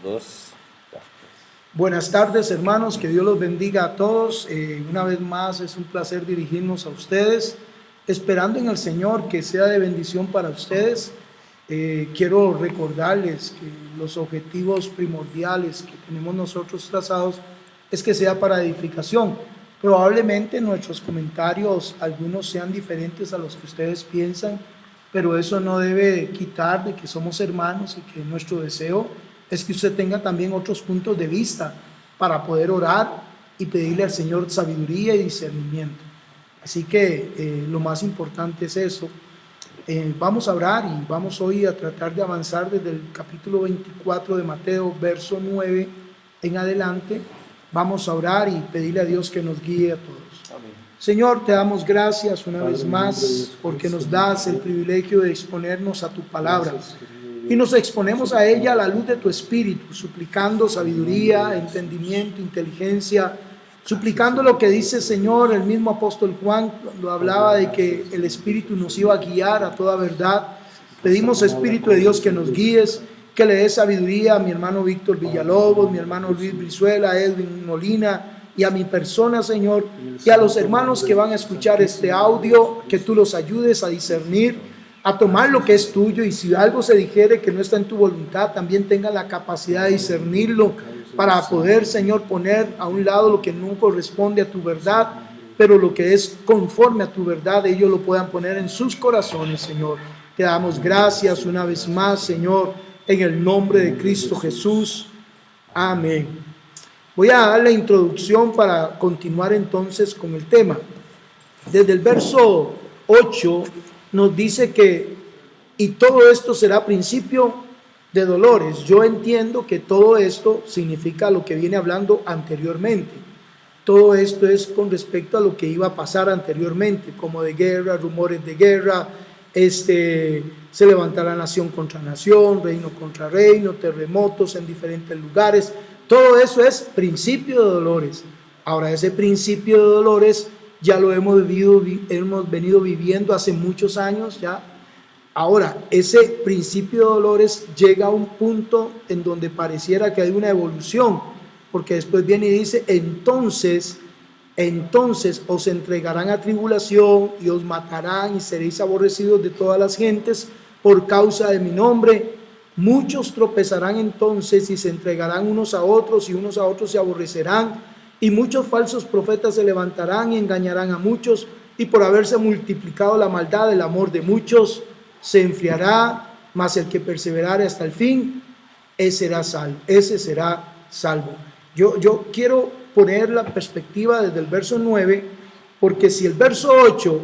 2. Buenas tardes, hermanos, que Dios los bendiga a todos. Una vez más es un placer dirigirnos a ustedes, esperando en el Señor que sea de bendición para ustedes. Quiero recordarles que los objetivos primordiales que tenemos nosotros trazados es que sea para edificación. Probablemente nuestros comentarios, algunos sean diferentes a los que ustedes piensan, pero eso no debe quitar de que somos hermanos y que nuestro deseo es que usted tenga también otros puntos de vista para poder orar y pedirle al Señor sabiduría y discernimiento. Así que lo más importante es eso. Vamos a orar y vamos hoy a tratar de avanzar desde el capítulo 24 de Mateo, verso 9 en adelante. Vamos a orar y pedirle a Dios que nos guíe a todos. Amén. Señor, te damos gracias una vez más porque nos das el privilegio de exponernos a tu palabra. Y nos exponemos a ella a la luz de tu Espíritu, suplicando sabiduría, entendimiento, inteligencia, suplicando lo que dice, Señor, el mismo apóstol Juan cuando hablaba de que el Espíritu nos iba a guiar a toda verdad. Pedimos, Espíritu de Dios, que nos guíes, que le des sabiduría a mi hermano Víctor Villalobos, mi hermano Luis Brizuela, a Edwin Molina y a mi persona, Señor, y a los hermanos que van a escuchar este audio, que tú los ayudes a discernir, a tomar lo que es tuyo, y si algo se dijere que no está en tu voluntad, también tengan la capacidad de discernirlo para poder, Señor, poner a un lado lo que no corresponde a tu verdad, pero lo que es conforme a tu verdad, ellos lo puedan poner en sus corazones, Señor. Te damos gracias una vez más, Señor, en el nombre de Cristo Jesús. Amén. Voy a dar la introducción para continuar entonces con el tema. Desde el verso 8 nos dice que, y todo esto será principio de dolores. Yo entiendo que todo esto significa lo que viene hablando anteriormente. Todo esto es con respecto a lo que iba a pasar anteriormente, como de guerra, rumores de guerra, se levantará nación contra nación, reino contra reino, terremotos en diferentes lugares. Todo eso es principio de dolores. Ahora, ese principio de dolores ya lo hemos venido viviendo hace muchos años ya. Ahora, ese principio de dolores llega a un punto en donde pareciera que hay una evolución, porque después viene y dice, entonces os entregarán a tribulación y os matarán y seréis aborrecidos de todas las gentes por causa de mi nombre. Muchos tropezarán entonces y se entregarán unos a otros y unos a otros se aborrecerán. Y muchos falsos profetas se levantarán y engañarán a muchos, y por haberse multiplicado la maldad, el amor de muchos se enfriará, mas el que perseverare hasta el fin, ese será salvo. Yo quiero poner la perspectiva desde el verso 9, porque si el verso 8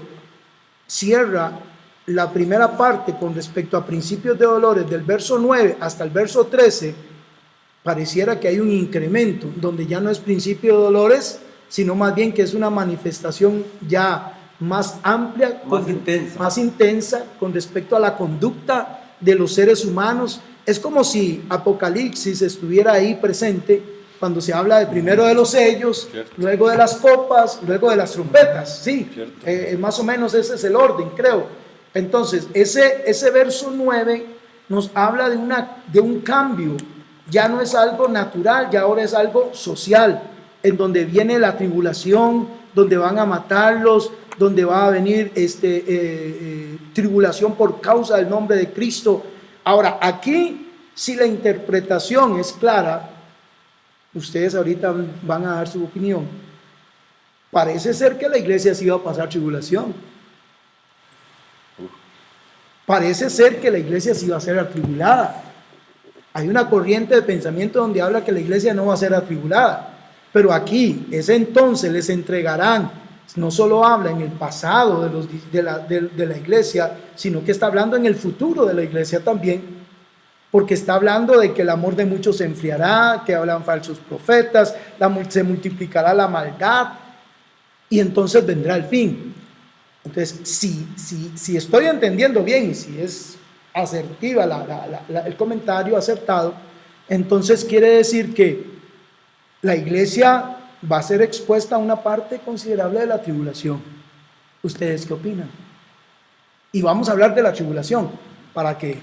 cierra la primera parte con respecto a principios de dolores, del verso 9 hasta el verso 13, pareciera que hay un incremento, donde ya no es principio de dolores, sino más bien que es una manifestación ya más amplia, más intensa con respecto a la conducta de los seres humanos. Es como si Apocalipsis estuviera ahí presente cuando se habla de primero de los sellos, luego de las copas, luego de las trompetas. Sí, más o menos ese es el orden, creo. Entonces, ese verso 9 nos habla de un cambio. Ya no es algo natural, ya ahora es algo social, en donde viene la tribulación, donde van a matarlos, donde va a venir tribulación por causa del nombre de Cristo. Ahora, aquí, si la interpretación es clara, ustedes ahorita van a dar su opinión. Parece ser que la iglesia sí va a pasar tribulación. Parece ser que la iglesia sí va a ser atribulada. Hay una corriente de pensamiento donde habla que la iglesia no va a ser atribulada, pero aquí, ese entonces les entregarán, no solo habla en el pasado de la iglesia, sino que está hablando en el futuro de la iglesia también, porque está hablando de que el amor de muchos se enfriará, que hablan falsos profetas, se multiplicará la maldad, y entonces vendrá el fin. Entonces, si estoy entendiendo bien, y si es asertiva el comentario acertado, entonces quiere decir que la iglesia va a ser expuesta a una parte considerable de la tribulación. ¿Ustedes qué opinan? Y vamos a hablar de la tribulación, ¿para qué?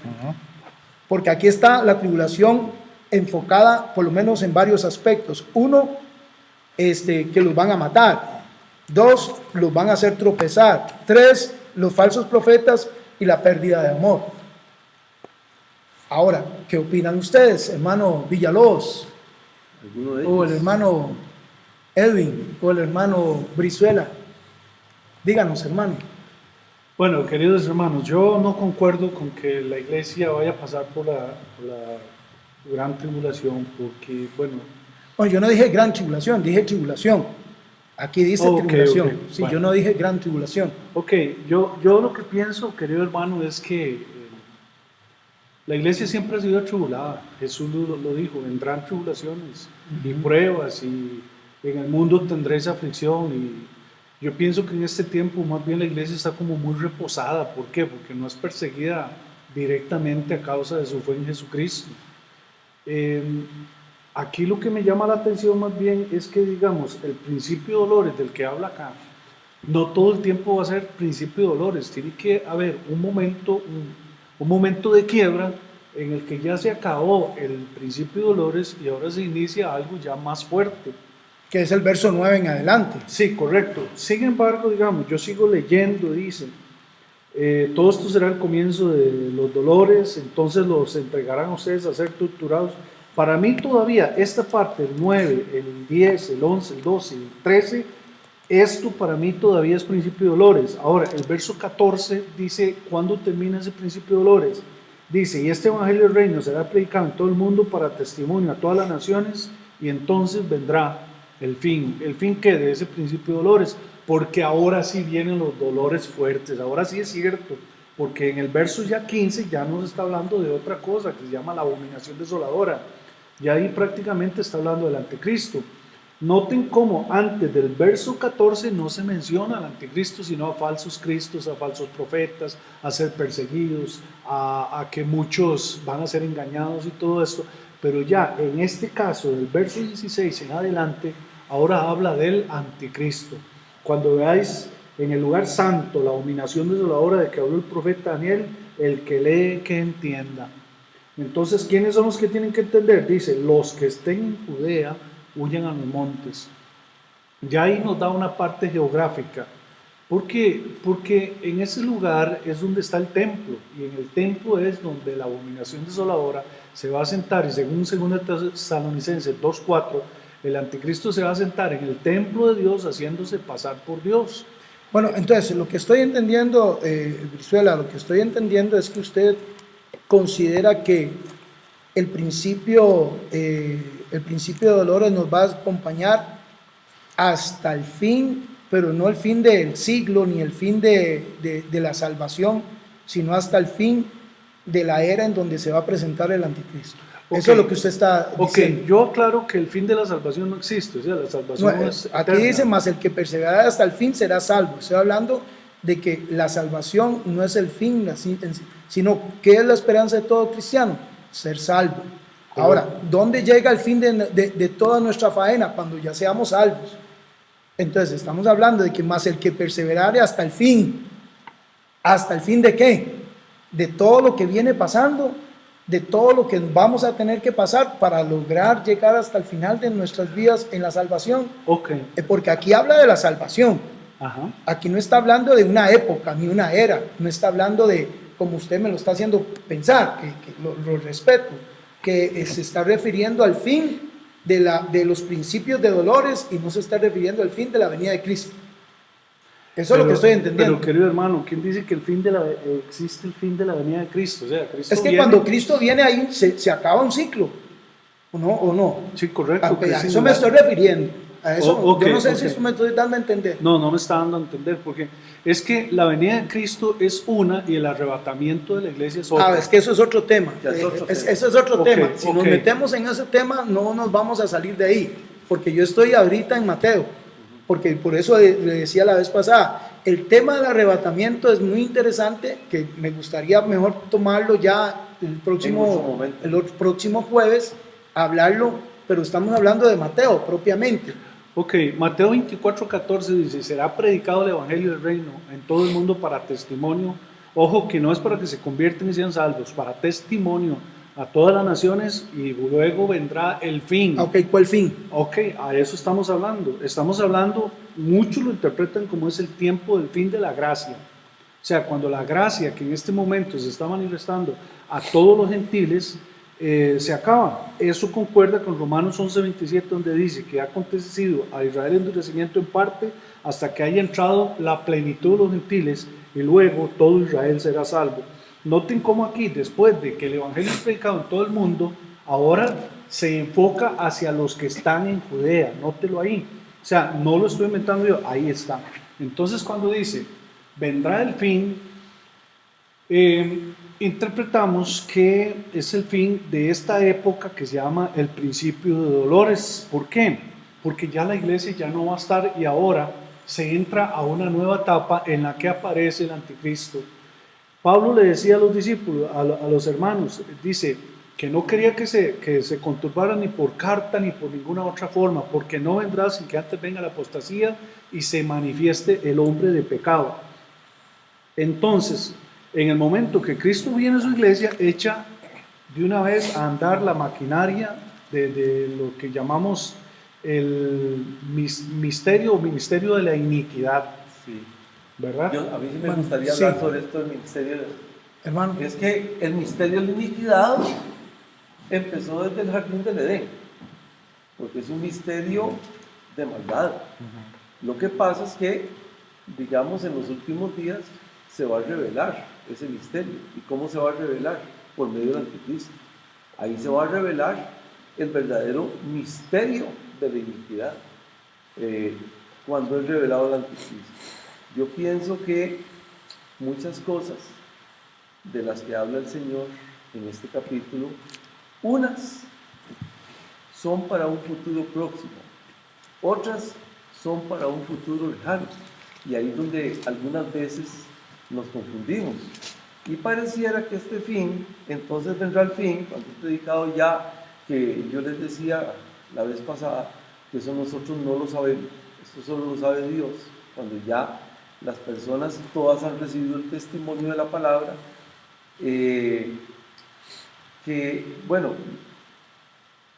Porque aquí está la tribulación enfocada por lo menos en varios aspectos. Uno, que los van a matar. Dos, los van a hacer tropezar. Tres, los falsos profetas y la pérdida de amor. Ahora, ¿qué opinan ustedes, hermano Villalobos? O el hermano Edwin, o el hermano Brizuela. Díganos, hermano. Bueno, queridos hermanos, yo no concuerdo con que la iglesia vaya a pasar por la gran tribulación, porque, bueno... Bueno, yo no dije gran tribulación, dije tribulación. Aquí dice tribulación. Okay. Sí, Bueno. yo no dije gran tribulación. Ok, yo lo que pienso, querido hermano, es que la iglesia siempre ha sido atribulada. Jesús lo dijo, vendrán tribulaciones y pruebas, y en el mundo tendréis aflicción. Y yo pienso que en este tiempo más bien la iglesia está como muy reposada. ¿Por qué? Porque no es perseguida directamente a causa de su fe en Jesucristo. Aquí lo que me llama la atención más bien es que, digamos, el principio de dolores del que habla acá, no todo el tiempo va a ser principio de dolores. Tiene que haber un momento de quiebra en el que ya se acabó el principio de dolores y ahora se inicia algo ya más fuerte. Que es el verso 9 en adelante. Sí, correcto. Sin embargo, digamos, yo sigo leyendo, dice, todo esto será el comienzo de los dolores, entonces los entregarán a ustedes a ser torturados. Para mí todavía esta parte, el 9, el 10, el 11, el 12, el 13, esto para mí todavía es principio de dolores. Ahora, el verso 14 dice, ¿cuándo termina ese principio de dolores? Dice, y este evangelio del reino será predicado en todo el mundo para testimonio a todas las naciones, y entonces vendrá el fin. ¿El fin qué? De ese principio de dolores, porque ahora sí vienen los dolores fuertes, ahora sí es cierto, porque en el verso ya 15 ya nos está hablando de otra cosa que se llama la abominación desoladora. Y ahí prácticamente está hablando del anticristo. Noten cómo antes del verso 14 no se menciona al anticristo, sino a falsos cristos, a falsos profetas, a ser perseguidos, a que muchos van a ser engañados y todo esto. Pero ya en este caso, del verso 16 en adelante, ahora habla del anticristo. Cuando veáis en el lugar santo la abominación desoladora de que habló el profeta Daniel, el que lee que entienda. Entonces, ¿quiénes son los que tienen que entender? Dice, los que estén en Judea, huyan a los montes. Ya ahí nos da una parte geográfica. ¿Por qué? Porque en ese lugar es donde está el templo, y en el templo es donde la abominación desoladora se va a sentar, y según 2 Tesalonicenses 2:4, el anticristo se va a sentar en el templo de Dios haciéndose pasar por Dios. Bueno, entonces, lo que estoy entendiendo, Brizuela, lo que estoy entendiendo es que usted considera que el principio de dolores nos va a acompañar hasta el fin, pero no el fin del siglo ni el fin de la salvación, sino hasta el fin de la era en donde se va a presentar el anticristo. Okay. Eso es lo que usted está diciendo. Ok, yo aclaro que el fin de la salvación no existe, o sea, la salvación no, es aquí eterna. dice, más el que perseverará hasta el fin será salvo. Estoy hablando de que la salvación no es el fin, sino que es la esperanza de todo cristiano, ser salvo. Ahora, ¿dónde llega el fin de toda nuestra faena? Cuando ya seamos salvos. Entonces, estamos hablando de que más el que perseverare hasta el fin. ¿Hasta el fin de qué? De todo lo que viene pasando, de todo lo que vamos a tener que pasar para lograr llegar hasta el final de nuestras vidas en la salvación. Okay. Porque aquí habla de la salvación. Ajá. Aquí no está hablando de una época ni una era, no está hablando de, como usted me lo está haciendo pensar, que lo respeto, que se está refiriendo al fin de los principios de dolores y no se está refiriendo al fin de la venida de Cristo. Eso es lo que estoy entendiendo. Pero querido hermano, ¿quién dice que existe el fin de la venida de Cristo? O sea, Cristo es que viene... cuando Cristo viene ahí se acaba un ciclo, ¿o no? Sí, correcto. A eso me estoy refiriendo. A eso, okay, yo no sé si eso me estoy dando a entender. No me está dando a entender, porque es que la venida de Cristo es una y el arrebatamiento de la iglesia es otra. Es que eso es otro tema. Eso es otro tema. Si nos metemos en ese tema, no nos vamos a salir de ahí, porque yo estoy ahorita en Mateo, porque por eso le decía la vez pasada, el tema del arrebatamiento es muy interesante, que me gustaría mejor tomarlo ya el próximo jueves, hablarlo, pero estamos hablando de Mateo propiamente. Ok, Mateo 24:14 dice, será predicado el evangelio del reino en todo el mundo para testimonio. Ojo, que no es para que se conviertan y sean salvos, para testimonio a todas las naciones y luego vendrá el fin. Ok, ¿cuál fin? Ok, a eso estamos hablando. Estamos hablando, muchos lo interpretan como es el tiempo del fin de la gracia. O sea, cuando la gracia que en este momento se está manifestando a todos los gentiles se acaba. Eso concuerda con Romanos 11:27, donde dice que ha acontecido a Israel endurecimiento en parte hasta que haya entrado la plenitud de los gentiles y luego todo Israel será salvo. Noten cómo aquí, después de que el evangelio es predicado en todo el mundo, ahora se enfoca hacia los que están en Judea. Nótelo ahí. O sea, no lo estoy inventando yo, ahí está. Entonces, cuando dice vendrá el fin, interpretamos que es el fin de esta época que se llama el principio de dolores. ¿Por qué? Porque ya la iglesia ya no va a estar y ahora se entra a una nueva etapa en la que aparece el anticristo. Pablo le decía a los discípulos, a los hermanos, dice que no quería que se conturbara ni por carta ni por ninguna otra forma, porque no vendrá sin que antes venga la apostasía y se manifieste el hombre de pecado. Entonces, en el momento que Cristo viene a su iglesia, echa de una vez a andar la maquinaria de lo que llamamos el misterio o ministerio de la iniquidad. Sí. ¿Verdad? A mí sí me Bueno, gustaría sí. hablar sobre esto del ministerio. Hermano, Es que el misterio de la iniquidad empezó desde el jardín del Edén, porque es un misterio de maldad. Lo que pasa es que, digamos, en los últimos días se va a revelar ese misterio. ¿Y cómo se va a revelar? Por medio del anticristo. Ahí se va a revelar el verdadero misterio de la iniquidad, cuando es revelado el anticristo. Yo pienso que muchas cosas de las que habla el Señor en este capítulo, unas son para un futuro próximo, otras son para un futuro lejano, y ahí es donde algunas veces nos confundimos. Y pareciera que este fin, entonces vendrá el fin, cuando he predicado ya, que yo les decía la vez pasada, que eso nosotros no lo sabemos, esto solo lo sabe Dios, cuando ya las personas todas han recibido el testimonio de la palabra, que, bueno,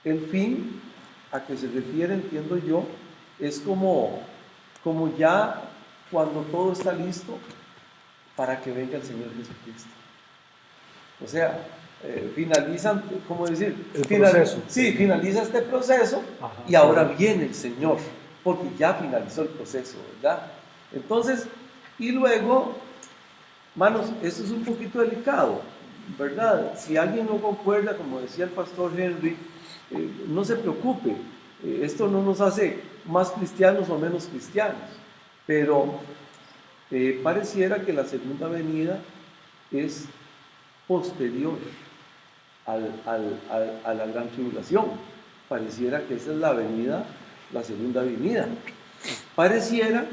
el fin a que se refiere, entiendo yo, es como ya cuando todo está listo para que venga el Señor Jesucristo. O sea, finalizan, ¿cómo decir? El proceso. Sí, finaliza este proceso. Ajá, y ahora viene el Señor, porque ya finalizó el proceso, ¿verdad? Entonces, y luego, hermanos, esto es un poquito delicado, ¿verdad? Si alguien no concuerda, como decía el pastor Henry, no se preocupe, esto no nos hace más cristianos o menos cristianos, pero pareciera que la segunda venida es posterior a la gran tribulación. Pareciera que esa es la venida, la segunda venida. Pareciera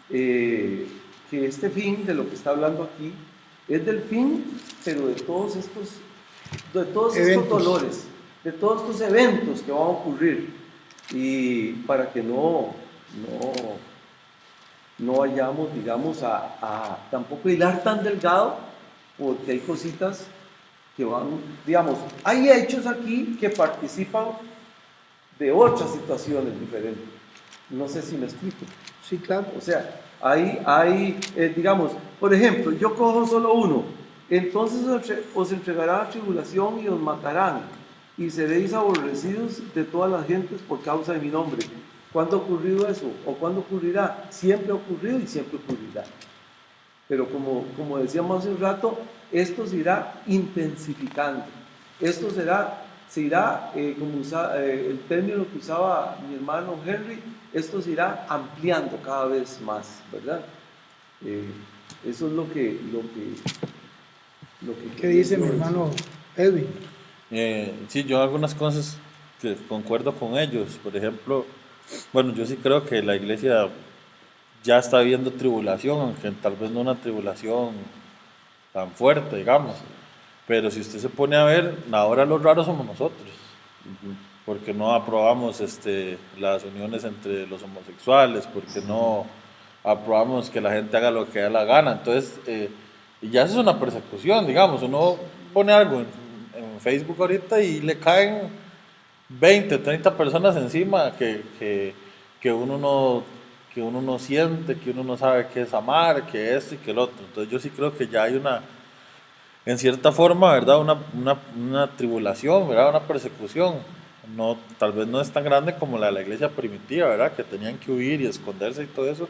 que este fin de lo que está hablando aquí es del fin, pero de todos estos dolores, de todos estos eventos que van a ocurrir, y para que no vayamos, digamos, a tampoco hilar tan delgado, porque hay cositas que van, digamos, hay hechos aquí que participan de otras situaciones diferentes. No sé si me explico. sí, claro. O sea, hay digamos, por ejemplo, yo cojo solo uno. Entonces os entregarán a tribulación y os matarán, y seréis aborrecidos de todas las gentes por causa de mi nombre. ¿Cuándo ha ocurrido eso? ¿O cuándo ocurrirá? Siempre ha ocurrido y siempre ocurrirá. Pero como decíamos hace un rato, esto se irá intensificando. Esto se irá, como el término que usaba mi hermano Henry, esto se irá ampliando cada vez más, ¿verdad? Eso es lo que ¿Qué dice mi hermano Edwin? Sí, yo algunas cosas que concuerdo con ellos. Por ejemplo, bueno, yo sí creo que la iglesia ya está viendo tribulación, aunque tal vez no una tribulación tan fuerte, digamos. Pero si usted se pone a ver, ahora los raros somos nosotros, porque no aprobamos las uniones entre los homosexuales, porque no aprobamos que la gente haga lo que da la gana. Entonces, y ya eso es una persecución, digamos. Uno pone algo en Facebook ahorita y le caen 20, 30 personas encima que uno no siente, que uno no sabe qué es amar, qué es esto y qué el otro. Entonces yo sí creo que ya hay en cierta forma, ¿verdad? Una tribulación, ¿verdad? Una persecución. No, tal vez no es tan grande como la de la iglesia primitiva, ¿verdad? Que tenían que huir y esconderse y todo eso,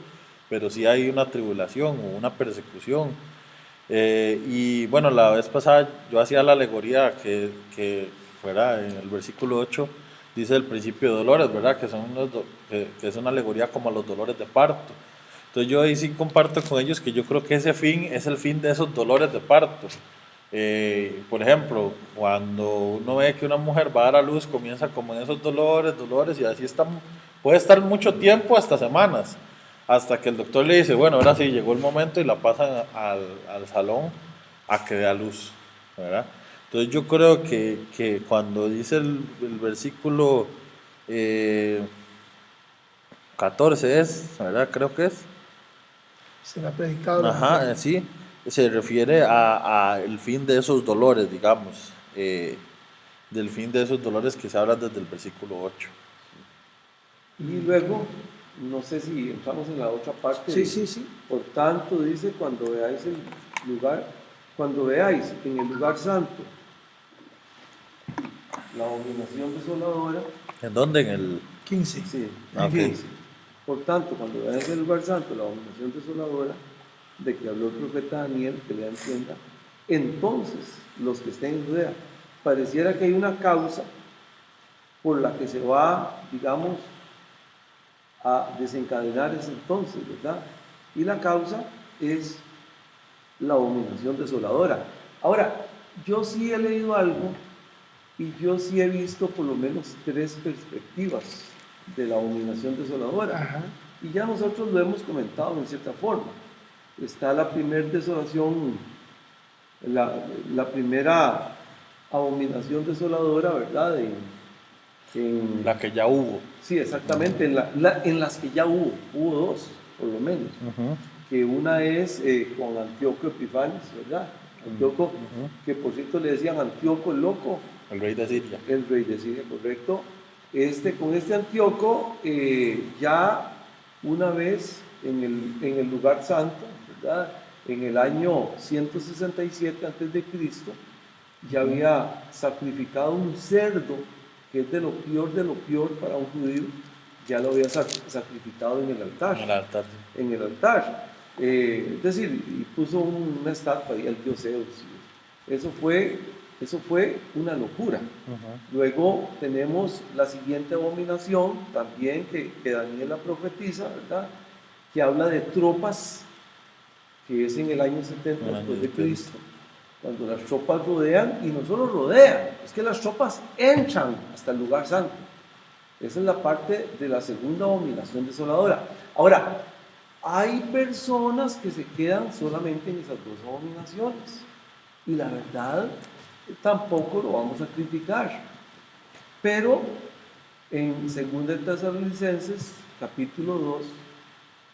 pero sí hay una tribulación o una persecución. Y bueno, la vez pasada yo hacía la alegoría que fuera en el versículo 8, dice el principio de dolores, ¿verdad? Que es una alegoría como a los dolores de parto. Entonces yo ahí sí comparto con ellos que yo creo que ese fin es el fin de esos dolores de parto. Por ejemplo, cuando uno ve que una mujer va a dar a luz, comienza como en esos dolores y así está, puede estar mucho tiempo, hasta semanas, hasta que el doctor le dice, bueno, ahora sí llegó el momento y la pasan al salón a que dé a luz, ¿verdad? Entonces yo creo que cuando dice el versículo 14 es, ¿verdad? Creo que es. Será predicado. Ajá, sí, se refiere a el fin de esos dolores, digamos, del fin de esos dolores que se hablan desde el versículo 8. Y luego, no sé si entramos en la otra parte. Sí, sí, sí. Por tanto, dice, cuando veáis en el lugar santo la abominación desoladora. ¿En dónde? En el... 15. Sí, Ah, ok. 15. Por tanto, cuando veáis en el lugar santo la abominación desoladora, de que habló el profeta Daniel, que le entienda, entonces los que estén en Judea, pareciera que hay una causa por la que se va, digamos, a desencadenar ese entonces, ¿verdad? Y la causa es la abominación desoladora. Ahora, yo sí he leído algo y yo sí he visto por lo menos 3 perspectivas de la abominación desoladora. Ajá. Y ya nosotros lo hemos comentado en cierta forma. Está la primera desolación, la primera abominación desoladora, ¿verdad? La que ya hubo. Sí, exactamente, en las que ya hubo 2, por lo menos. Ujú. Que una es con Antíoco Epifanes, ¿verdad? Antíoco, que por cierto le decían Antíoco el loco, El rey de Siria. el rey de Siria, correcto. Con este Antíoco, ya una vez en el lugar santo, ¿verdad? En el año 167 a.C., ya había sacrificado un cerdo, que es de lo peor para un judío, ya lo había sacrificado en el altar. En el altar. En el altar. Es decir, y puso una estatua ahí, el dios Zeus. Eso fue una locura. Ujú. Luego tenemos la siguiente abominación, también que Daniel la profetiza, ¿verdad? Que habla de tropas, que es en el año 70 El año después de 70. Cristo, cuando las tropas rodean, y no solo rodean, es que las tropas entran hasta el lugar santo. Esa es la parte de la segunda abominación desoladora. Ahora, hay personas que se quedan solamente en esas 2 abominaciones, y la verdad tampoco lo vamos a criticar, pero en 2 Tesalonicenses capítulo 2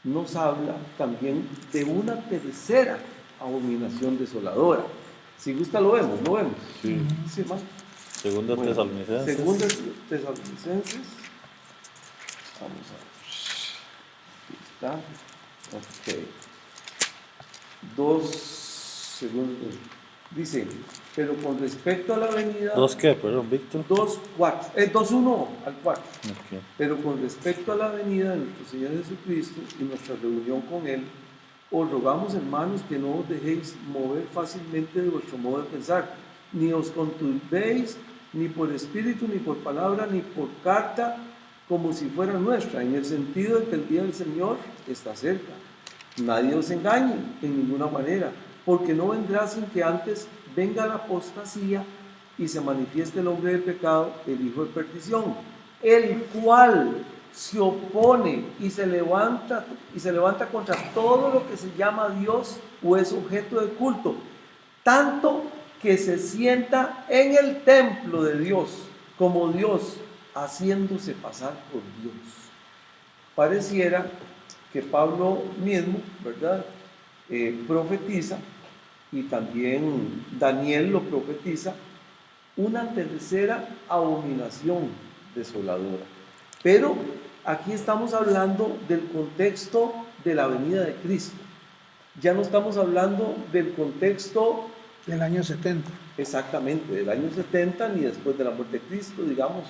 nos habla también de una tercera abominación desoladora. Si gusta lo vemos. Sí. Sí, más. Segundo Bueno, Tesalonicenses. 2 Tesalonicenses. Vamos a ver. Aquí está. Ok. 2 segundos. Dice, pero con respecto a la venida. ¿Dos qué? Perdón, Víctor. 2:1 al 4. Ok. Pero con respecto a la venida de nuestro Señor Jesucristo y nuestra reunión con Él, os rogamos, hermanos, que no os dejéis mover fácilmente de vuestro modo de pensar, ni os conturbéis, ni por espíritu, ni por palabra, ni por carta, como si fuera nuestra, en el sentido de que el día del Señor está cerca. Nadie os engañe en ninguna manera, porque no vendrá sin que antes venga la apostasía y se manifieste el hombre del pecado, el hijo de perdición, el cual se opone y se levanta contra todo lo que se llama Dios o es objeto de culto, tanto que se sienta en el templo de Dios como Dios, haciéndose pasar por Dios. Pareciera que Pablo mismo, ¿verdad?, profetiza y también Daniel lo profetiza, una tercera abominación desoladora. Pero aquí estamos hablando del contexto de la venida de Cristo. Ya no estamos hablando del contexto Del año 70. exactamente del año 70, ni después de la muerte de Cristo, digamos,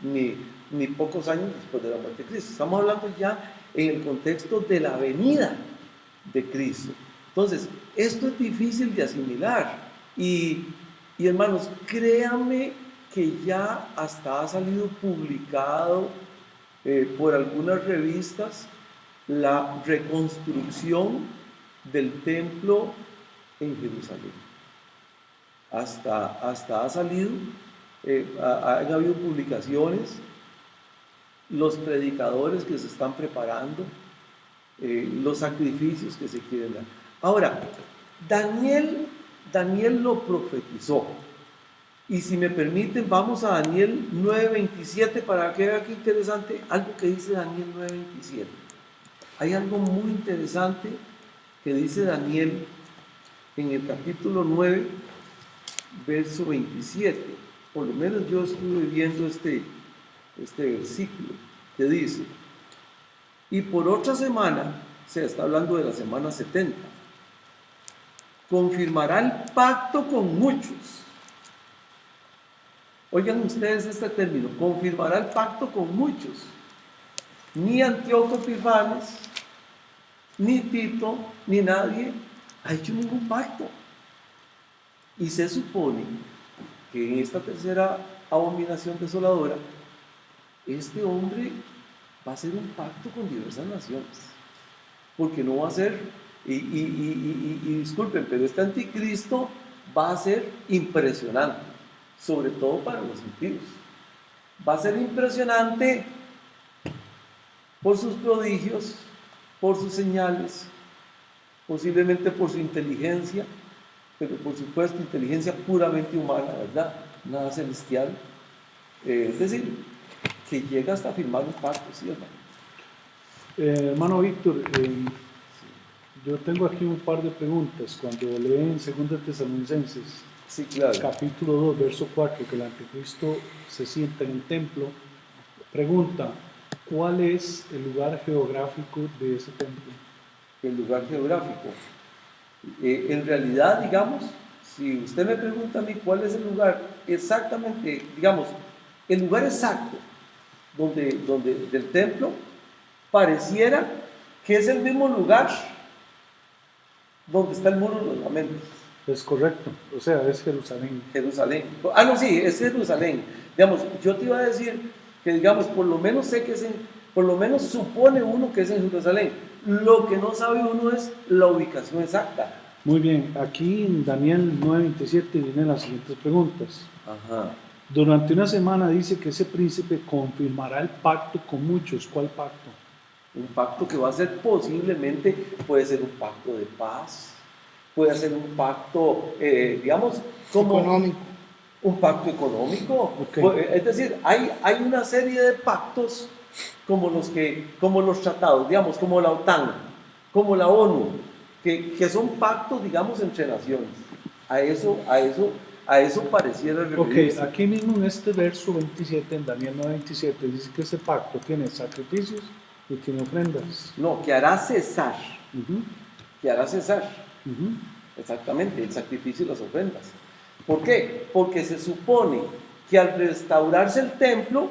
ni pocos años después de la muerte de Cristo. Estamos hablando ya en el contexto de la venida de Cristo. Entonces, esto es difícil de asimilar. Y hermanos, créanme que ya hasta ha salido publicado por algunas revistas la reconstrucción del templo en Jerusalén. Hasta ha salido, han habido publicaciones, los predicadores que se están preparando, los sacrificios que se quieren dar. Ahora, Daniel lo profetizó. Y si me permiten, vamos a Daniel 9:27 para que vean qué interesante algo que dice Daniel 9:27. Hay algo muy interesante que dice Daniel en el capítulo 9, verso 27. Por lo menos yo estuve viendo este versículo que dice: y por otra semana, se está hablando de la semana 70, confirmará el pacto con muchos. Oigan ustedes este término: confirmará el pacto con muchos. Ni Antíoco Epifanes, ni Tito, ni nadie ha hecho ningún pacto. Y se supone que en esta tercera abominación desoladora, este hombre va a hacer un pacto con diversas naciones. Porque no va a ser, y disculpen, pero este anticristo va a ser impresionante, sobre todo para los impíos. Va a ser impresionante por sus prodigios, por sus señales, posiblemente por su inteligencia, pero por supuesto inteligencia puramente humana, ¿verdad? Nada celestial. Es decir, que llega hasta firmar un pacto, ¿sí, hermano? Hermano Víctor, yo tengo aquí un par de preguntas. Cuando leen 2 Tesalonicenses, Sí, claro. capítulo 2, verso 4, que el anticristo se sienta en el templo, pregunta: ¿cuál es el lugar geográfico de ese templo? El lugar geográfico. En realidad, digamos, si usted me pregunta a mí cuál es el lugar exactamente, digamos, el lugar exacto del templo, pareciera que es el mismo lugar donde está el muro de los lamentos. Es correcto, o sea, es Jerusalén. Jerusalén. Ah, no, sí, es Jerusalén. Digamos, yo te iba a decir que, digamos, por lo menos sé que es por lo menos supone uno que es en Jerusalén. Lo que no sabe uno es la ubicación exacta. Muy bien, aquí en Daniel 9:27 vienen las siguientes preguntas. Ajá. Durante una semana dice que ese príncipe confirmará el pacto con muchos. ¿Cuál pacto? Un pacto que va a ser posiblemente, puede ser un pacto de paz, puede ser un pacto, digamos, como Económico. un pacto económico. Okay. Es decir, hay una serie de pactos como los tratados, digamos, como la OTAN, como la ONU, que son pactos, digamos, entre naciones. A eso pareciera referirse. Ok, aquí mismo en este verso 27, en Daniel 9:27, dice que ese pacto tiene sacrificios y tiene ofrendas. No, que hará cesar, Ujú, que hará cesar. ujú. Exactamente, el sacrificio y las ofrendas. ¿Por qué? Porque se supone que al restaurarse el templo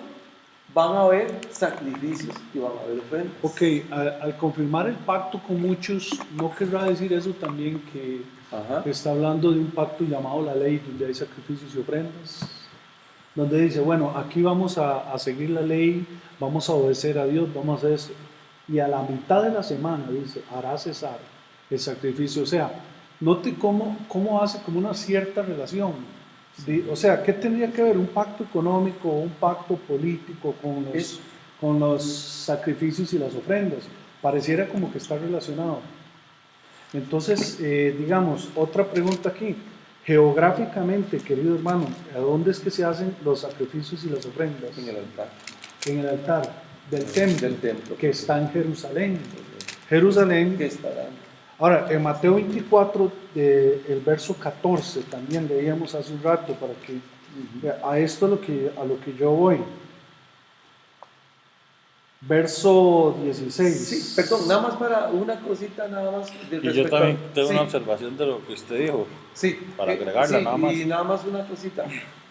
van a haber sacrificios y van a haber ofrendas. Ok, al confirmar el pacto con muchos, ¿no querrá decir eso también que Ajá. está hablando de un pacto llamado la ley, donde hay sacrificios y ofrendas? Donde dice, bueno, aquí vamos a seguir la ley, vamos a obedecer a Dios, vamos a hacer esto. Y a la mitad de la semana, dice, hará cesar el sacrificio. O sea, note cómo hace como una cierta relación. O sea, ¿qué tendría que ver un pacto económico o un pacto político con los sacrificios y las ofrendas? Pareciera como que está relacionado. Entonces, digamos, otra pregunta aquí. Geográficamente, querido hermano, ¿a dónde es que se hacen los sacrificios y las ofrendas? En el altar En el altar del templo, del templo. que está en Jerusalén. Jerusalén. Que estarán. Ahora, en Mateo 24, el verso 14, también leíamos hace un rato, para que a esto a lo que yo voy. Verso 16. Sí, perdón, nada más para una cosita, nada más. Y yo también tengo sí, una observación de lo que usted dijo, sí, para agregarla, sí, nada más. y nada más una cosita,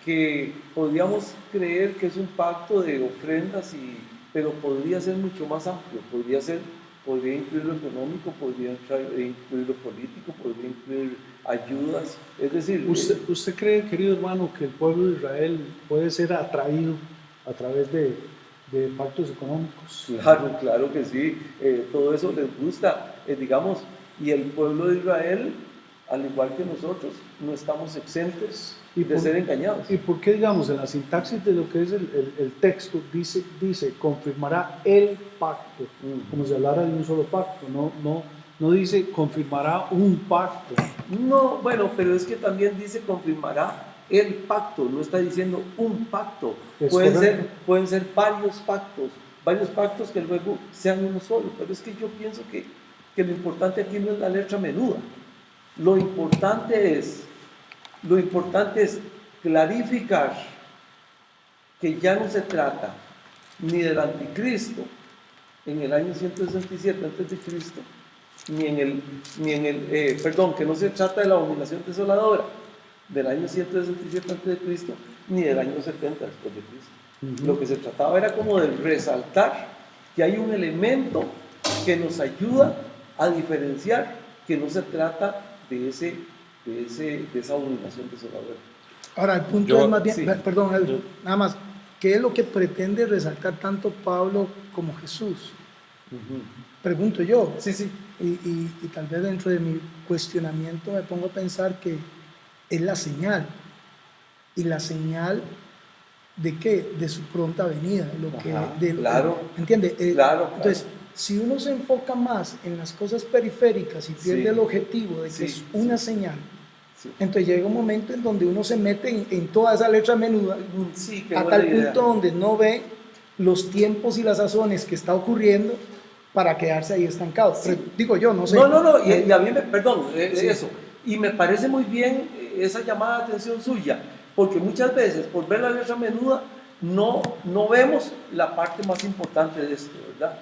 que podríamos creer que es un pacto de ofrendas, pero podría ser mucho más amplio, podría incluir lo económico, podría incluir lo político, podría incluir ayudas, es decir, ¿Usted cree, querido hermano, que el pueblo de Israel puede ser atraído a través de pactos económicos? claro, claro que sí, todo eso les gusta, digamos, y el pueblo de Israel, al igual que nosotros, no estamos exentos de ser engañados. ¿Y por qué, digamos, en la sintaxis de lo que es el texto, dice, confirmará el pacto, como si hablara de un solo pacto, no dice, confirmará un pacto? No, bueno, pero es que también dice confirmará el pacto, no está diciendo un pacto. Es Pueden ser varios pactos que luego sean uno solo, pero es que yo pienso que lo importante aquí no es la letra menuda. Lo importante es clarificar que ya no se trata ni del anticristo en el año 167 a.C., que no se trata de la abominación desoladora del año 167 a.C., ni del año 70 después de Cristo. Lo que se trataba era como de resaltar que hay un elemento que nos ayuda a diferenciar que no se trata de esa abominación desoladora. Ahora, el punto es más bien, sí. perdón, Edwin, nada más, ¿qué es lo que pretende resaltar tanto Pablo como Jesús? Pregunto yo. Sí, sí. Y tal vez dentro de mi cuestionamiento me pongo a pensar que es la señal. ¿Y la señal de qué? De su pronta venida. Claro. ¿Entiende? Claro. Entonces, si uno se enfoca más en las cosas periféricas y pierde el objetivo de que es una señal, entonces llega un momento en donde uno se mete en toda esa letra menuda a tal punto donde no ve los tiempos y las sazones que está ocurriendo para quedarse ahí estancado. Pero, digo yo, no sé. No, y a mí eso. Y me parece muy bien esa llamada de atención suya, porque muchas veces por ver la letra menuda no vemos la parte más importante de esto, ¿verdad?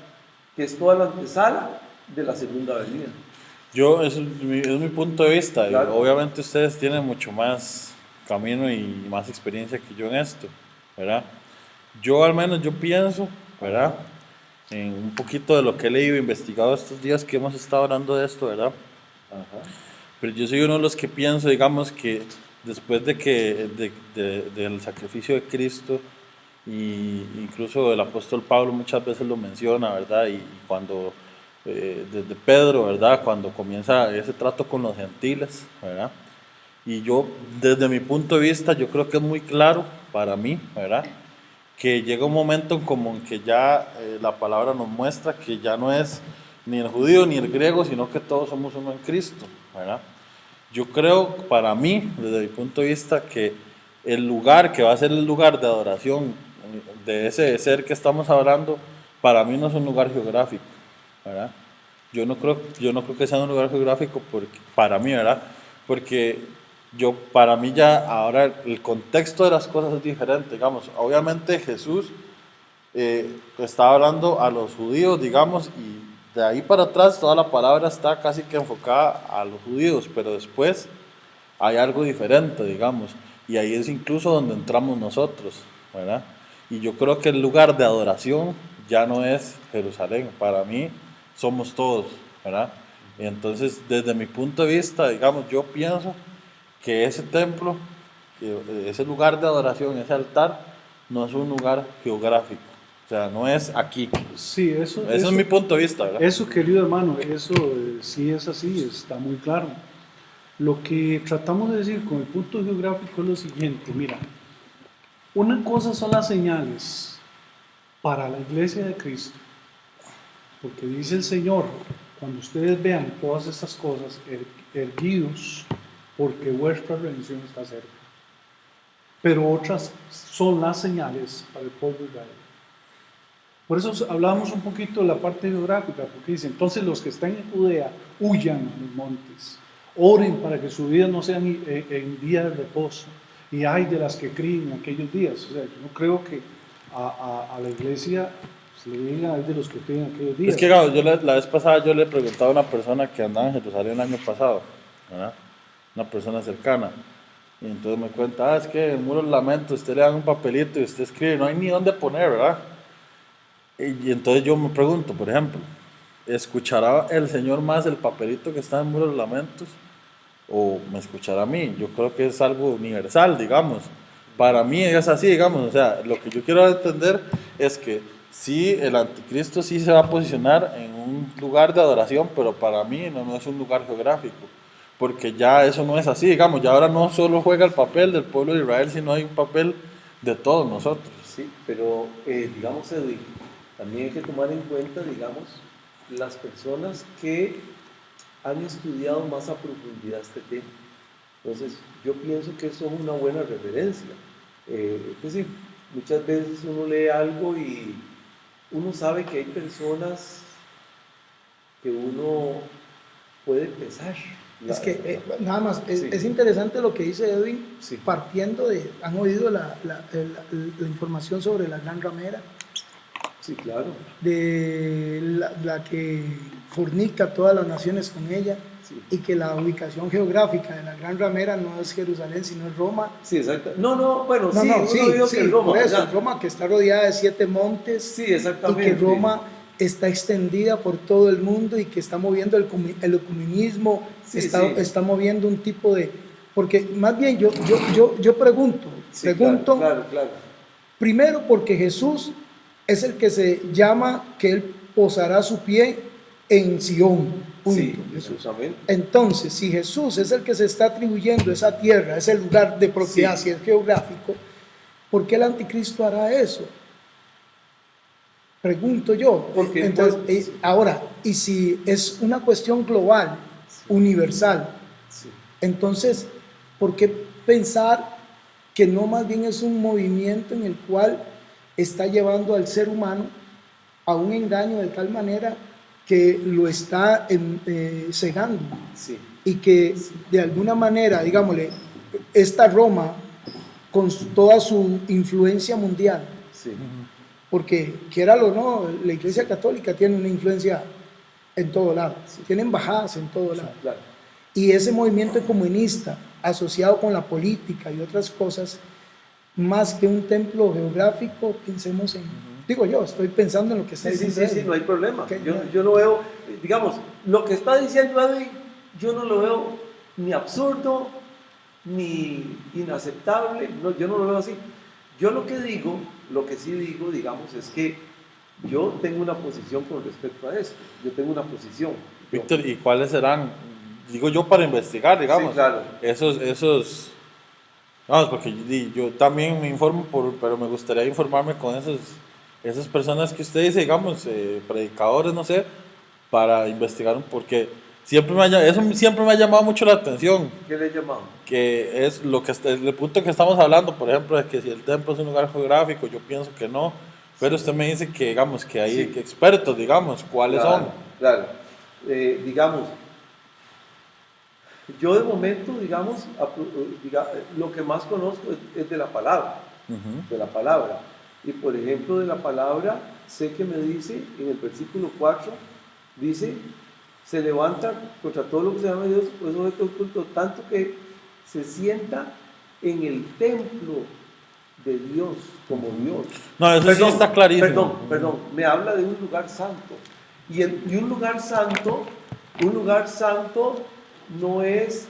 Que es toda la antesala de la segunda venida. Es mi punto de vista, Claro. y obviamente ustedes tienen mucho más camino y más experiencia que yo en esto, ¿verdad? Yo al menos pienso, ¿verdad? En un poquito de lo que he leído e investigado estos días que hemos estado hablando de esto, ¿verdad? Ajá. Pero yo soy uno de los que pienso, digamos, que después del sacrificio de Cristo, y incluso el apóstol Pablo muchas veces lo menciona, ¿verdad? Y cuando, desde Pedro, ¿verdad? Cuando comienza ese trato con los gentiles, ¿verdad? Y yo, desde mi punto de vista, yo creo que es muy claro para mí, ¿verdad? Que llega un momento como en que ya la palabra nos muestra que ya no es ni el judío ni el griego, sino que todos somos uno en Cristo, ¿verdad? Yo creo, para mí, desde mi punto de vista, que el lugar que va a ser el lugar de adoración de ese ser que estamos hablando, para mí no es un lugar geográfico, ¿verdad? Yo no creo que sea un lugar geográfico para mí, ¿verdad? Porque para mí ya ahora el contexto de las cosas es diferente, digamos. Obviamente Jesús estaba hablando a los judíos, digamos, y de ahí para atrás toda la palabra está casi que enfocada a los judíos, pero después hay algo diferente, digamos, y ahí es incluso donde entramos nosotros, ¿verdad? Y yo creo que el lugar de adoración ya no es Jerusalén, para mí somos todos, ¿verdad? Y entonces, desde mi punto de vista, digamos, yo pienso que ese templo, ese lugar de adoración, ese altar, no es un lugar geográfico, o sea, no es aquí. Sí, Eso es mi punto de vista, ¿verdad? Eso, querido hermano, eso sí es así, está muy claro. Lo que tratamos de decir con el punto geográfico es lo siguiente, mira, una cosa son las señales para la iglesia de Cristo, porque dice el Señor, cuando ustedes vean todas estas cosas, erguidos, porque vuestra redención está cerca. Pero otras son las señales para el pueblo de Israel. Por eso hablábamos un poquito de la parte geográfica, porque dice, entonces los que están en Judea huyan a los montes, oren para que su vida no sea en día de reposo, y hay de las que críen en aquellos días. O sea, yo no creo que a la iglesia se le diga hay de los que críen en aquellos días. Es que, Gabo, yo la vez pasada yo le preguntaba a una persona que andaba en Jerusalén el año pasado, ¿verdad? Una persona cercana, y entonces me cuenta, es que en el muro del lamento usted le dan un papelito y usted escribe, no hay ni dónde poner, ¿verdad? Y entonces yo me pregunto, por ejemplo, ¿escuchará el Señor más el papelito que está en el muro de los lamentos? ¿O me escuchará a mí? Yo creo que es algo universal, digamos. Para mí es así, digamos. O sea, lo que yo quiero entender es que sí, el anticristo sí se va a posicionar en un lugar de adoración, pero para mí no es un lugar geográfico. Porque ya eso no es así, digamos. Ya ahora no solo juega el papel del pueblo de Israel, sino hay un papel de todos nosotros. Sí, pero digamos, Edwin, también hay que tomar en cuenta, digamos, las personas que han estudiado más a profundidad este tema. Entonces, yo pienso que eso es una buena referencia. Es decir, muchas veces uno lee algo y uno sabe que hay personas que uno puede pensar. Es que nada más, Sí. es interesante lo que dice Edwin, Sí. partiendo de, ¿han oído la información sobre la gran ramera? Sí, claro. De la que fornica todas las naciones con ella, Sí. y que la ubicación geográfica de la gran ramera no es Jerusalén, sino es Roma. Sí, exacto. No, bueno, No, sí, no, uno sí, dijo sí, que Roma, por eso, ¿verdad? Roma que está rodeada de 7 montes, Sí, y exactamente. que Roma está extendida por todo el mundo y que está moviendo el ecumenismo, Sí, está moviendo un tipo de... Porque más bien yo pregunto, Sí, claro, claro. primero porque Jesús es el que se llama que Él posará su pie en Sion, punto. Sí, Jesús. exactamente. Entonces, si Jesús es el que se está atribuyendo esa tierra, ese lugar de propiedad, Sí. si es geográfico, ¿por qué el anticristo hará eso? Pregunto yo. Porque, Entonces, pues, ahora, y si es una cuestión global, universal, Sí. entonces, ¿por qué pensar que no más bien es un movimiento en el cual está llevando al ser humano a un engaño de tal manera que lo está cegando? Sí. Y que de alguna manera, digámosle, esta Roma, con toda su influencia mundial, Sí. porque quiéralo o no, la Iglesia Católica tiene una influencia en todo lado, tiene embajadas en todo lado. Claro. Y ese movimiento comunista asociado con la política y otras cosas, más que un templo geográfico, pensemos en, digo yo, estoy pensando en lo que está Sí, diciendo él. no hay problema. Ok, Yo no veo, digamos, lo que está diciendo Edwin, yo no lo veo ni absurdo, ni inaceptable, no, yo no lo veo así. Yo lo que sí digo, digamos, es que yo tengo una posición con respecto a esto. Yo tengo una posición. Víctor, ¿y cuáles serán? Digo yo para investigar, digamos. Sí, claro. Esos, vamos, porque yo también me informo, pero me gustaría informarme con esas personas que usted dice, digamos, predicadores, no sé, para investigar, porque eso siempre me ha llamado mucho la atención, ¿Qué le llamamos? que es el punto que estamos hablando, por ejemplo, de que si el templo es un lugar geográfico, yo pienso que no, pero usted me dice que, digamos, que hay Sí. expertos, digamos, ¿cuáles son? Claro. Digamos, yo de momento, digamos, lo que más conozco es de la palabra. Ujú. De la palabra. Y por ejemplo, de la palabra, sé que me dice en el versículo 4, dice, se levanta contra todo lo que se llama Dios, pues objeto oculto, tanto que se sienta en el templo de Dios como Dios. No, eso sí está clarísimo. Perdón, me habla de un lugar santo. Y un lugar santo no es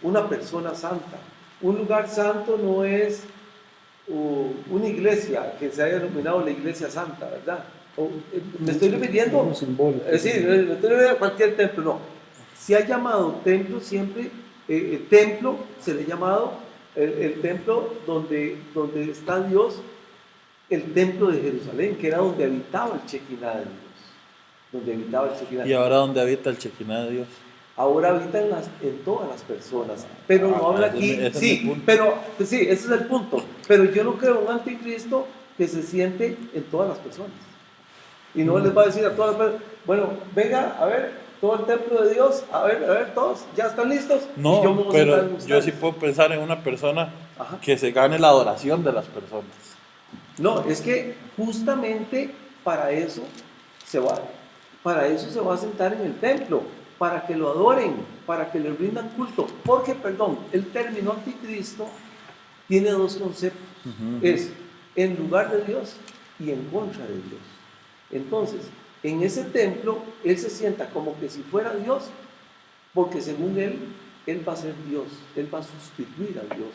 una persona santa. Un lugar santo no es una iglesia que se haya denominado la iglesia santa, ¿verdad? Me estoy refiriendo, Algo simbólico. me estoy refiriendo a cualquier templo, no. Se ha llamado templo siempre, templo se le ha llamado el templo donde está Dios, el templo de Jerusalén, que era donde habitaba el Shekinah de Dios. Donde habitaba el Shekinah. Y ahora, ¿dónde habita el Shekinah de Dios? Ahora habita en todas las personas, pero no habla aquí, ese es sí, mi punto. pero sí, ese es el punto, pero yo no creo en un anticristo que se siente en todas las personas. Y no les va a decir a todas las personas, bueno, venga, a ver, todo el templo de Dios, a ver, todos, ¿ya están listos? Y yo me No, voy a sentar en pero yo ustedes. sí puedo pensar en una persona Ajá. que se gane la adoración de las personas. No, es que justamente para eso se va, para eso se va a sentar en el templo, para que lo adoren, para que le rindan culto. Porque, perdón, el término anticristo tiene dos conceptos. Es en lugar de Dios y en contra de Dios. Entonces, en ese templo, él se sienta como que si fuera Dios, porque según él va a ser Dios, él va a sustituir a Dios.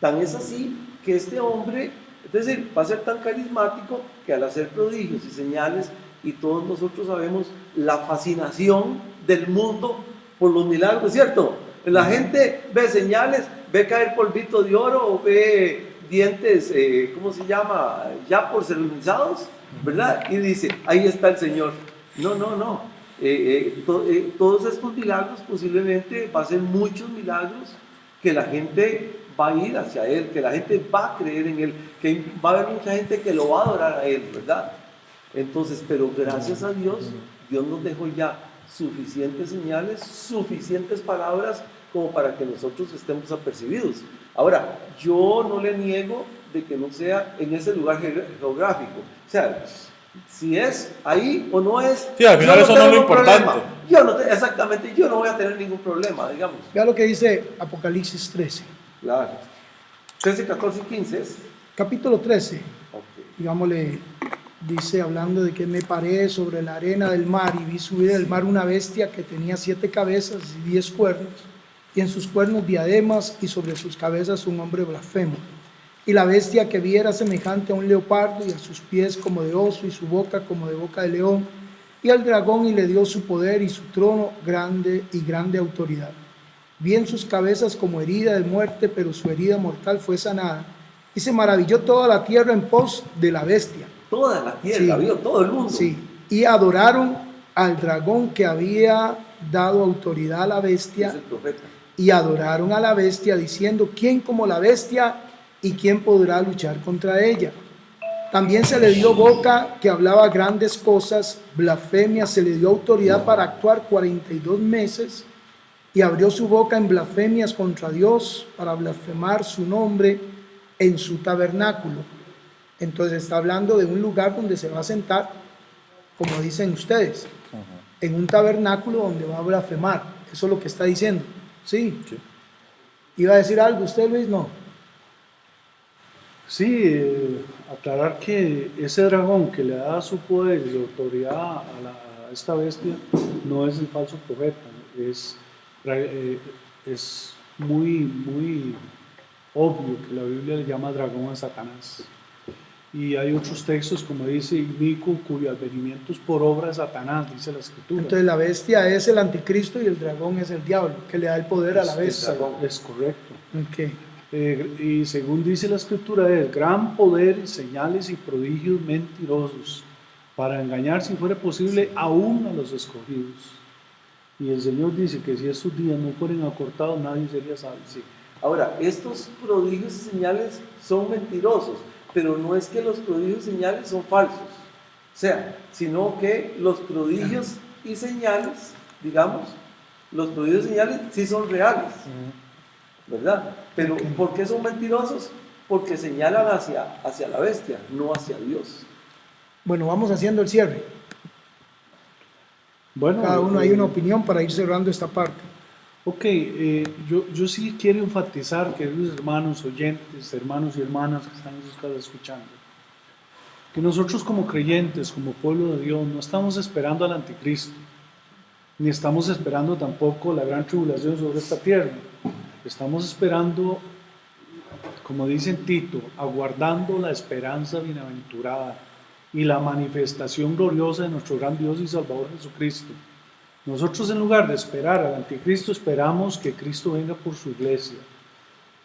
Tan es así que este hombre, es decir, va a ser tan carismático que al hacer prodigios y señales, y todos nosotros sabemos la fascinación del mundo por los milagros, ¿cierto? La gente ve señales, ve caer polvito de oro, o ve dientes, ¿cómo se llama? Ya porcelanizados, ¿verdad? Y dice, ahí está el Señor. No. Todos estos milagros posiblemente va a ser muchos milagros que la gente va a ir hacia Él, que la gente va a creer en Él, que va a haber mucha gente que lo va a adorar a Él, ¿verdad? Entonces, pero gracias a Dios, Dios nos dejó ya suficientes señales, suficientes palabras como para que nosotros estemos apercibidos. Ahora, yo no le niego de que no sea en ese lugar geográfico. O sea, si es ahí o no es. Sí, al final yo eso no es lo tengo importante. problema. Exactamente, yo no voy a tener ningún problema, digamos. Vea lo que dice Apocalipsis 13. Claro. 13, 14 y 15 es. Capítulo 13, Ok. digámosle, dice, hablando de que me paré sobre la arena del mar y vi subir del mar una bestia que tenía 7 cabezas y 10 cuernos, y en sus cuernos diademas, y sobre sus cabezas un hombre blasfemo. Y la bestia que vi era semejante a un leopardo, y a sus pies como de oso, y su boca como de boca de león. Y al dragón, y le dio su poder y su trono grande y grande autoridad. Vi en sus cabezas como herida de muerte, pero su herida mortal fue sanada. Y se maravilló toda la tierra en pos de la bestia. Toda la tierra, Sí. vio todo el mundo. Sí, y adoraron al dragón que había dado autoridad a la Es bestia, el profeta. y adoraron a la bestia diciendo, ¿quién como la bestia y quién podrá luchar contra ella? También se le dio boca que hablaba grandes cosas, blasfemia, se le dio autoridad para actuar 42 meses, y abrió su boca en blasfemias contra Dios para blasfemar su nombre en su tabernáculo. Entonces está hablando de un lugar donde se va a sentar, como dicen ustedes, en un tabernáculo donde va a blasfemar. Eso es lo que está diciendo. Sí. Sí. ¿Iba a decir algo usted, Luis? No. Sí, aclarar que ese dragón que le da su poder y autoridad a esta bestia no es el falso profeta, es muy obvio que la Biblia le llama dragón a Satanás. Y hay otros textos como dice Mico, cuyo advenimiento es por obra de Satanás, dice la Escritura. Entonces la bestia es el anticristo y el dragón es el diablo, que le da el poder a la bestia. Es correcto. Ok. Y según dice la Escritura, es gran poder y señales y prodigios mentirosos para engañar, si fuera posible, aún a los escogidos. Y el Señor dice que si estos días no fueran acortados, nadie sería salvo. Sí. Ahora, estos prodigios y señales son mentirosos, pero no es que los prodigios y señales son falsos, o sea, sino que los prodigios y señales, digamos, los prodigios y señales sí son reales, ¿verdad? Pero ¿por qué son mentirosos? Porque señalan hacia la bestia, no hacia Dios. Bueno, vamos haciendo el cierre. Bueno, Cada uno hay una opinión para ir cerrando esta parte. Ok, yo sí quiero enfatizar, queridos hermanos oyentes, hermanos y hermanas que están en sus casas escuchando, que nosotros como creyentes, como pueblo de Dios, no estamos esperando al anticristo, ni estamos esperando tampoco la gran tribulación sobre esta tierra. Estamos esperando, como dice en Tito, aguardando la esperanza bienaventurada y la manifestación gloriosa de nuestro gran Dios y Salvador Jesucristo. Nosotros, en lugar de esperar al anticristo, esperamos que Cristo venga por su iglesia.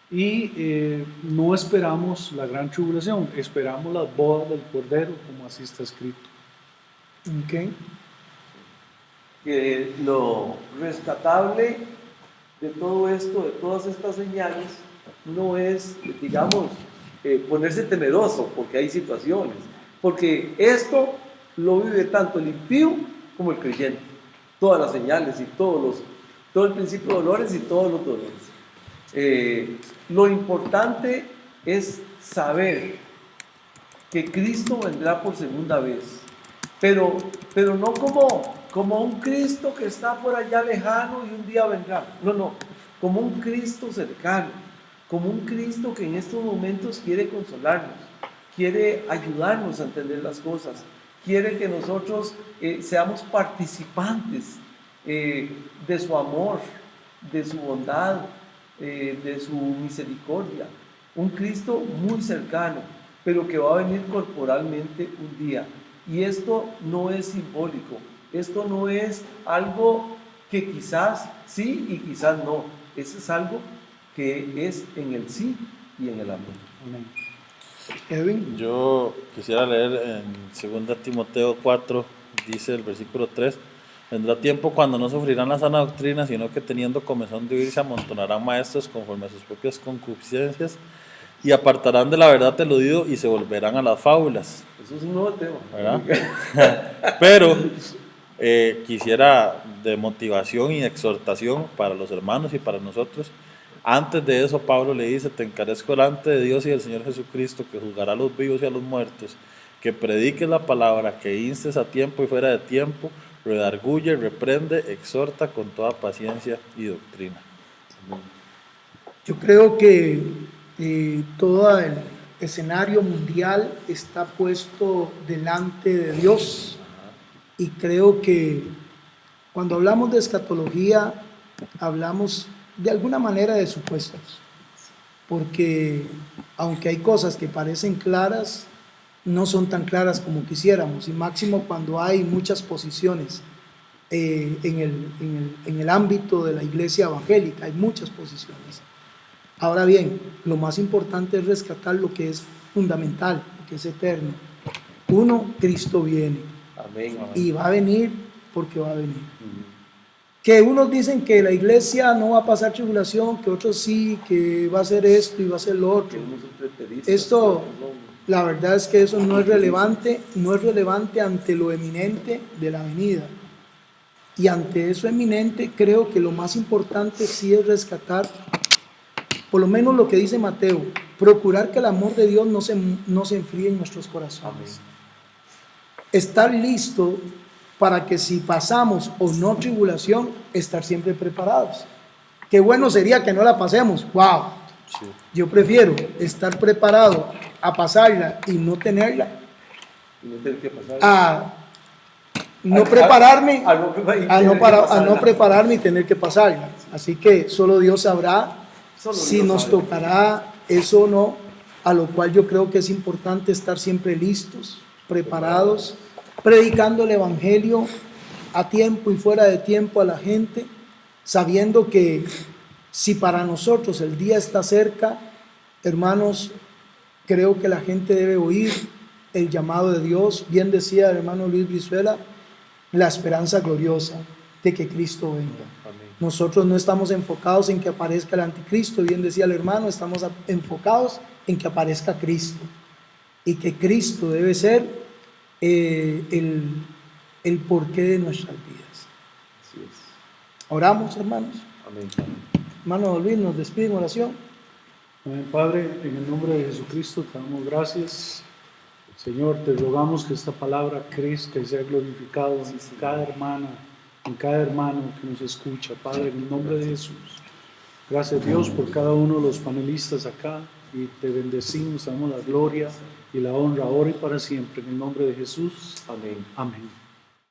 Y no esperamos la gran tribulación, esperamos las bodas del Cordero, como así está escrito. Ok. Que lo rescatable de todo esto, de todas estas señales, no es, digamos, ponerse temeroso, porque hay situaciones. Porque esto lo vive tanto el impío como el creyente. Todas las señales y todo el principio de dolores y todos los dolores. Lo importante es saber que Cristo vendrá por segunda vez, pero no como un Cristo que está por allá lejano y un día vendrá. No, como un Cristo cercano, como un Cristo que en estos momentos quiere consolarnos, quiere ayudarnos a entender las cosas, quiere que nosotros seamos participantes de su amor, de su bondad, de su misericordia. Un Cristo muy cercano, pero que va a venir corporalmente un día. Y esto no es simbólico, esto no es algo que quizás sí y quizás no. Eso es algo que es en el sí y en el amén. Amén. Edwin. Yo quisiera leer en 2 Timoteo 4, dice el versículo 3, vendrá tiempo cuando no sufrirán la sana doctrina, sino que teniendo comezón de oír se amontonarán maestros conforme a sus propias concupiscencias y apartarán de la verdad el oído y se volverán a las fábulas. Eso es un nuevo tema, ¿verdad? Pero quisiera de motivación y exhortación para los hermanos y para nosotros. Antes de eso, Pablo le dice: te encarezco delante de Dios y del Señor Jesucristo, que juzgará a los vivos y a los muertos, que prediques la palabra, que instes a tiempo y fuera de tiempo, redarguye, reprende, exhorta con toda paciencia y doctrina. Yo creo que todo el escenario mundial está puesto delante de Dios, y creo que cuando hablamos de escatología hablamos de alguna manera de supuestos, porque aunque hay cosas que parecen claras, no son tan claras como quisiéramos, y máximo cuando hay muchas posiciones en el ámbito de la iglesia evangélica, hay muchas posiciones. Ahora bien, lo más importante es rescatar lo que es fundamental, lo que es eterno. Uno, Cristo viene. Amén. Y va a venir porque va a venir. Que unos dicen que la iglesia no va a pasar tribulación, que otros sí, que va a ser esto y va a ser lo otro. Esto, la verdad es que eso no es relevante ante lo eminente de la venida. Y ante eso eminente, creo que lo más importante sí es rescatar, por lo menos lo que dice Mateo, procurar que el amor de Dios no se enfríe en nuestros corazones. Amén. Estar listo para que si pasamos o no tribulación, estar siempre preparados. Qué bueno sería que no la pasemos. ¡Wow! Sí. Yo prefiero estar preparado a pasarla y no tenerla, Y no tener que pasar. a no prepararme, a no prepararme y tener que pasarla. Así que solo Dios sabrá si nos tocará eso o no, a lo cual yo creo que es importante estar siempre listos, preparados, predicando el evangelio a tiempo y fuera de tiempo a la gente, sabiendo que si para nosotros el día está cerca, hermanos, creo que la gente debe oír el llamado de Dios. Bien decía el hermano Luis Brizuela, la esperanza gloriosa de que Cristo venga. Amén. Nosotros no estamos enfocados en que aparezca el anticristo, bien decía el hermano, estamos enfocados en que aparezca Cristo, y que Cristo debe ser el porqué de nuestras vidas. Así es. Oramos, hermanos. Amén. Hermano Luis, nos despide en oración. Amén, Padre, en el nombre de Jesucristo te damos gracias. Señor, te rogamos que esta palabra crezca y sea glorificado en cada hermana, en cada hermano que nos escucha, Padre, en el nombre de Jesús. Gracias, Dios, por cada uno de los panelistas acá, y te bendecimos, te damos la gloria y la honra ahora y para siempre, en el nombre de Jesús. Amén. Amén.